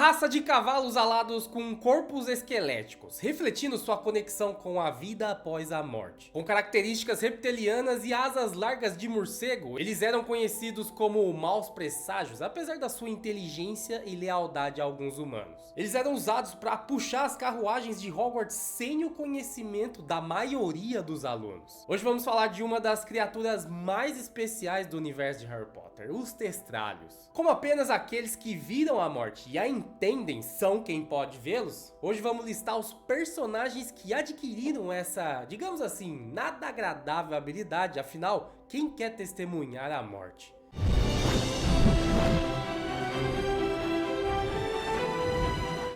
raça de cavalos alados com corpos esqueléticos, refletindo sua conexão com a vida após a morte. Com características reptilianas e asas largas de morcego, eles eram conhecidos como maus presságios, apesar da sua inteligência e lealdade a alguns humanos. Eles eram usados para puxar as carruagens de Hogwarts sem o conhecimento da maioria dos alunos. Hoje vamos falar de uma das criaturas mais especiais do universo de Harry Potter, os Testralhos. Como apenas aqueles que viram a morte e a entendem são quem pode vê-los, hoje vamos listar os personagens que adquiriram essa, digamos assim, nada agradável habilidade, afinal, quem quer testemunhar a morte?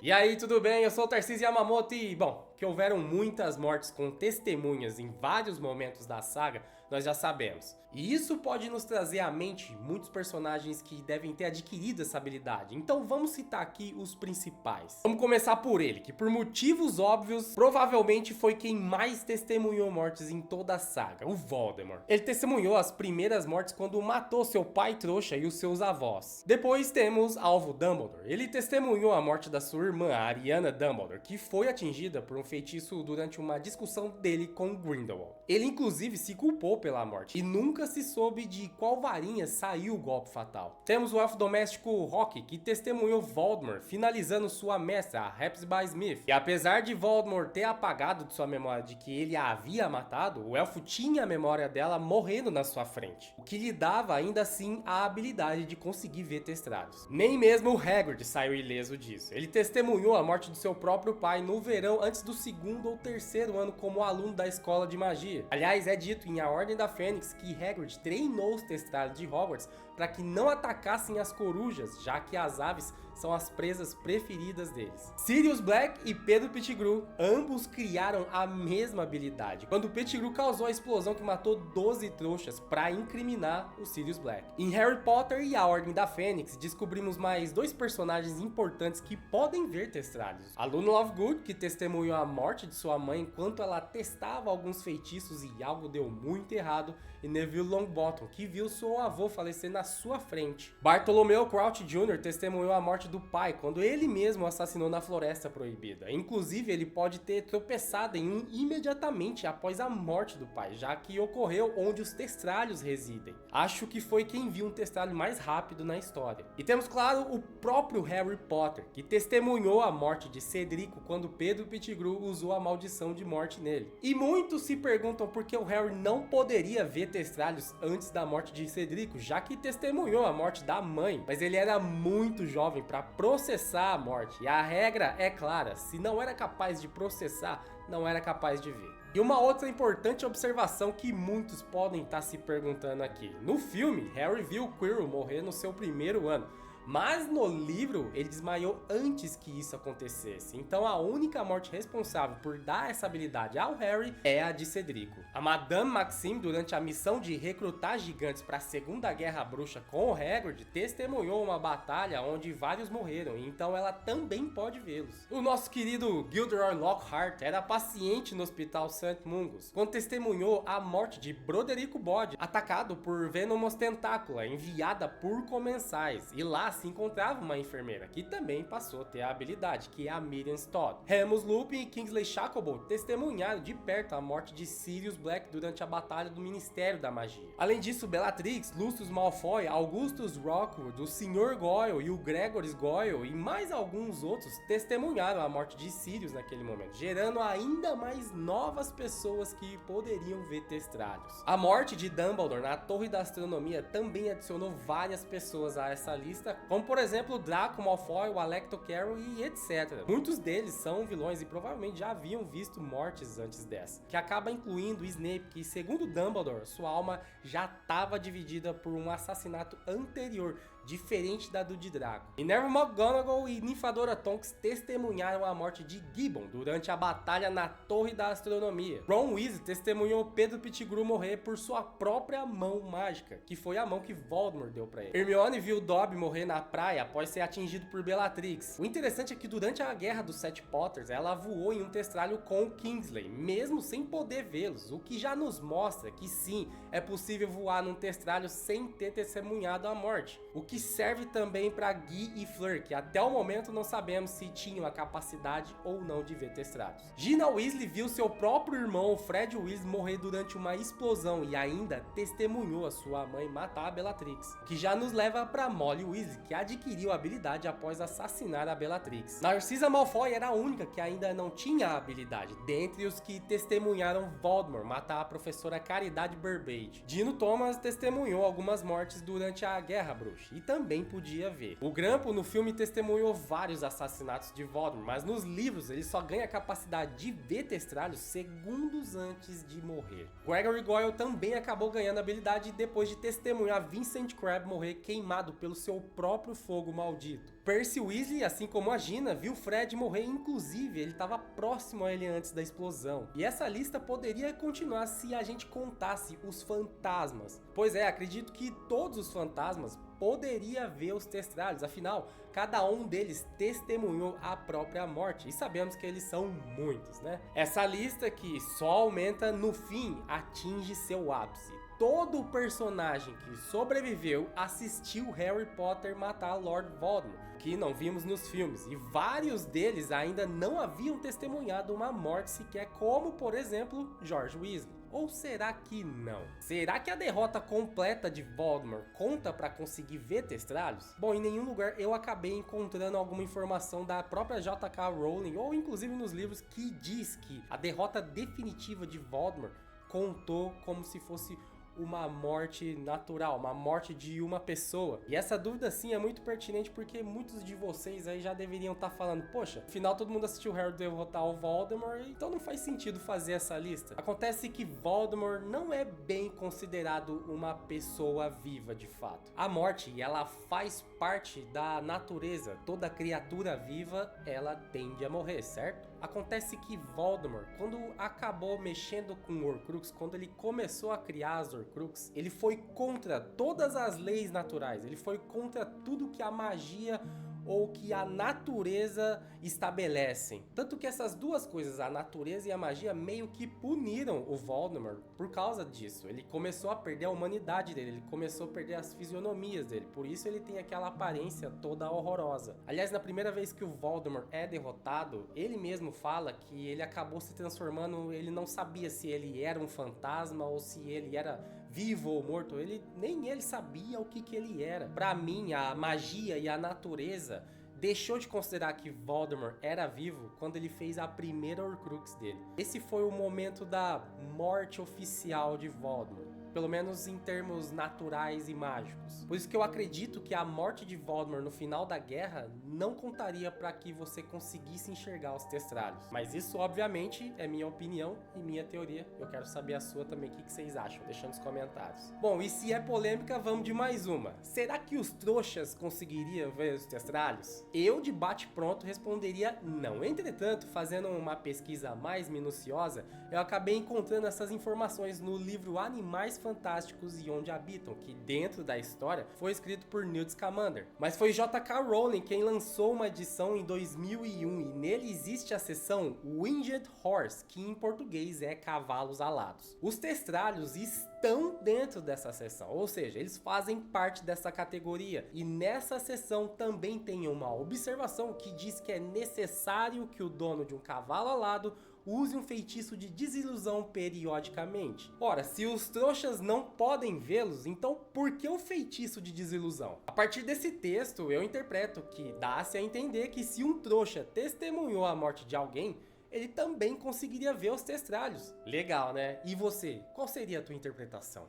E aí, tudo bem? Eu sou o Tarcísio Yamamoto e, bom, que houveram muitas mortes com testemunhas em vários momentos da saga, nós já sabemos. E isso pode nos trazer à mente muitos personagens que devem ter adquirido essa habilidade. Então vamos citar aqui os principais. Vamos começar por ele, que por motivos óbvios, provavelmente foi quem mais testemunhou mortes em toda a saga, o Voldemort. Ele testemunhou as primeiras mortes quando matou seu pai trouxa e os seus avós. Depois temos Alvo Dumbledore. Ele testemunhou a morte da sua irmã, a Ariana Dumbledore, que foi atingida por um feitiço durante uma discussão dele com Grindelwald. Ele inclusive se culpou pela morte e nunca se soube de qual varinha saiu o golpe fatal. Temos o elfo doméstico Rocky, que testemunhou Voldemort finalizando sua mestra, a Hepzibah Smith. E apesar de Voldemort ter apagado de sua memória de que ele a havia matado, o elfo tinha a memória dela morrendo na sua frente, o que lhe dava ainda assim a habilidade de conseguir ver Testralhos. Nem mesmo o Hagrid saiu ileso disso. Ele testemunhou a morte do seu próprio pai no verão antes do segundo ou terceiro ano como aluno da escola de magia. Aliás, é dito em A Ordem da Fênix que Hagrid treinou os Testralhos de Hogwarts para que não atacassem as corujas, já que as aves são as presas preferidas deles. Sirius Black e Pedro Pettigrew, ambos criaram a mesma habilidade, quando Pettigrew causou a explosão que matou 12 trouxas para incriminar o Sirius Black. Em Harry Potter e A Ordem da Fênix, descobrimos mais dois personagens importantes que podem ver Testralhos. A Luna Lovegood, que testemunhou a morte de sua mãe enquanto ela testava alguns feitiços e algo deu muito errado, e Neville Longbottom, que viu seu avô falecer na sua frente. Bartholomew Crouch Jr. testemunhou a morte do pai quando ele mesmo o assassinou na Floresta Proibida. Inclusive, ele pode ter tropeçado em um imediatamente após a morte do pai, já que ocorreu onde os Testralhos residem. Acho que foi quem viu um Testralho mais rápido na história. E temos, claro, o próprio Harry Potter, que testemunhou a morte de Cedrico quando Pedro Pettigrew usou a maldição de morte nele. E muitos se perguntam por que o Harry não poderia ver Testralhos antes da morte de Cedrico, já que testemunhou a morte da mãe, mas ele era muito jovem para processar a morte. E a regra é clara, se não era capaz de processar, não era capaz de ver. E uma outra importante observação que muitos podem estar se perguntando aqui. No filme, Harry viu Quirrell morrer no seu primeiro ano, mas no livro ele desmaiou antes que isso acontecesse. Então a única morte responsável por dar essa habilidade ao Harry é a de Cedrico. A Madame Maxime, durante a missão de recrutar gigantes para a Segunda Guerra Bruxa com o Hagrid, testemunhou uma batalha onde vários morreram, então ela também pode vê-los. O nosso querido Gilderoy Lockhart era paciente no Hospital St. Mungus, quando testemunhou a morte de Broderick Bode, atacado por Venomous Tentacula, enviada por comensais, e lá se encontrava uma enfermeira que também passou a ter a habilidade, que é a Miriam Todd. Remus Lupin e Kingsley Shacklebolt testemunharam de perto a morte de Sirius Black durante a batalha do Ministério da Magia. Além disso, Bellatrix, Lucius Malfoy, Augustus Rockwood, o Sr. Goyle e o Gregory Goyle e mais alguns outros testemunharam a morte de Sirius naquele momento, gerando ainda mais novas pessoas que poderiam ver Testralhos. A morte de Dumbledore na Torre da Astronomia também adicionou várias pessoas a essa lista, como por exemplo Draco Malfoy, o Alecto Carroll e etc. Muitos deles são vilões e provavelmente já haviam visto mortes antes dessa, que acaba incluindo Snape, que segundo Dumbledore, sua alma já estava dividida por um assassinato anterior, diferente da do de Draco. Minerva McGonagall e Nymphadora Tonks testemunharam a morte de Gibbon durante a batalha na Torre da Astronomia. Ron Weasley testemunhou Pedro Pettigrew morrer por sua própria mão mágica, que foi a mão que Voldemort deu pra ele. Hermione viu Dobby morrer na praia após ser atingido por Bellatrix. O interessante é que durante a Guerra dos Sete Potters, ela voou em um testralho com Kingsley, mesmo sem poder vê-los, o que já nos mostra que sim, é possível voar num testralho sem ter testemunhado a morte. O que que serve também para Guy e Fleur, que até o momento não sabemos se tinham a capacidade ou não de ver Testralhos. Gina Weasley viu seu próprio irmão, Fred Weasley, morrer durante uma explosão e ainda testemunhou a sua mãe matar a Bellatrix, que já nos leva para Molly Weasley, que adquiriu a habilidade após assassinar a Bellatrix. Narcissa Malfoy era a única que ainda não tinha a habilidade, dentre os que testemunharam Voldemort matar a professora Caridade Burbage. Dino Thomas testemunhou algumas mortes durante a Guerra Bruxa e também podia ver. O Grampo no filme testemunhou vários assassinatos de Voldemort, mas nos livros ele só ganha a capacidade de ver Testralhos segundos antes de morrer. Gregory Goyle também acabou ganhando a habilidade depois de testemunhar Vincent Crabbe morrer queimado pelo seu próprio fogo maldito. Percy Weasley, assim como a Gina, viu Fred morrer, inclusive ele estava próximo a ele antes da explosão. E essa lista poderia continuar se a gente contasse os fantasmas. Pois é, acredito que todos os fantasmas poderia ver os Testralhos, afinal, cada um deles testemunhou a própria morte, e sabemos que eles são muitos, né? Essa lista que só aumenta no fim atinge seu ápice. Todo personagem que sobreviveu assistiu Harry Potter matar Lord Voldemort, que não vimos nos filmes, e vários deles ainda não haviam testemunhado uma morte sequer, como por exemplo George Weasley. Ou será que não? Será que a derrota completa de Voldemort conta para conseguir ver Testralhos? Bom, em nenhum lugar eu acabei encontrando alguma informação da própria J.K. Rowling, ou inclusive nos livros, que diz que a derrota definitiva de Voldemort contou como se fosse uma morte natural, uma morte de uma pessoa. E essa dúvida sim é muito pertinente, porque muitos de vocês aí já deveriam estar falando: poxa, afinal todo mundo assistiu Harry derrotar o Voldemort, então não faz sentido fazer essa lista. Acontece que Voldemort não é bem considerado uma pessoa viva de fato. A morte, ela faz parte da natureza. Toda criatura viva, ela tende a morrer, certo? Acontece que Voldemort, quando acabou mexendo com Horcrux, quando ele começou a criar as Horcrux, ele foi contra todas as leis naturais, ele foi contra tudo que a magia ou que a natureza estabelecem. Tanto que essas duas coisas, a natureza e a magia, meio que puniram o Voldemort por causa disso. Ele começou a perder a humanidade dele, ele começou a perder as fisionomias dele, por isso ele tem aquela aparência toda horrorosa. Aliás, na primeira vez que o Voldemort é derrotado, ele mesmo fala que ele acabou se transformando, ele não sabia se ele era um fantasma ou se ele era vivo ou morto, nem ele sabia o que ele era. Pra mim, a magia e a natureza deixou de considerar que Voldemort era vivo quando ele fez a primeira Horcrux dele. Esse foi o momento da morte oficial de Voldemort, pelo menos em termos naturais e mágicos. Por isso que eu acredito que a morte de Voldemort no final da guerra não contaria para que você conseguisse enxergar os Testralhos. Mas isso, obviamente, é minha opinião e minha teoria. Eu quero saber a sua também, o que vocês acham? Deixa nos comentários. Bom, e se é polêmica, vamos de mais uma. Será que os trouxas conseguiriam ver os Testralhos? Eu, de bate-pronto, responderia não. Entretanto, fazendo uma pesquisa mais minuciosa, eu acabei encontrando essas informações no livro Animais Fantásticos e Onde Habitam, que dentro da história foi escrito por Newt Scamander. Mas foi J.K. Rowling quem lançou uma edição em 2001 e nele existe a seção Winged Horse, que em português é cavalos alados. Os Testralhos estão dentro dessa seção, ou seja, eles fazem parte dessa categoria. E nessa seção também tem uma observação que diz que é necessário que o dono de um cavalo alado use um feitiço de desilusão periodicamente. Ora, se os trouxas não podem vê-los, então por que o feitiço de desilusão? A partir desse texto, eu interpreto que dá-se a entender que se um trouxa testemunhou a morte de alguém, ele também conseguiria ver os Testralhos. Legal, né? E você, qual seria a tua interpretação?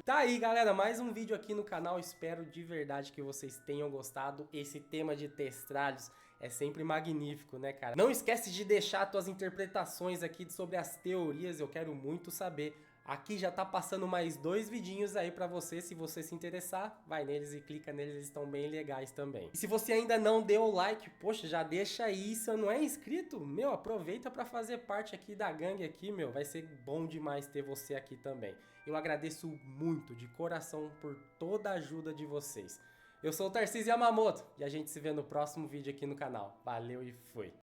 Tá aí, galera, mais um vídeo aqui no canal. Espero de verdade que vocês tenham gostado. Esse tema de Testralhos é sempre magnífico, né, cara? Não esquece de deixar tuas interpretações aqui sobre as teorias, eu quero muito saber. Aqui já tá passando mais 2 vidinhos aí pra você, se você se interessar, vai neles e clica neles, eles estão bem legais também. E se você ainda não deu o like, poxa, já deixa aí, se não é inscrito, meu, aproveita pra fazer parte aqui da gangue aqui, meu, vai ser bom demais ter você aqui também. Eu agradeço muito, de coração, por toda a ajuda de vocês. Eu sou o Tarcísio Yamamoto e a gente se vê no próximo vídeo aqui no canal. Valeu e fui!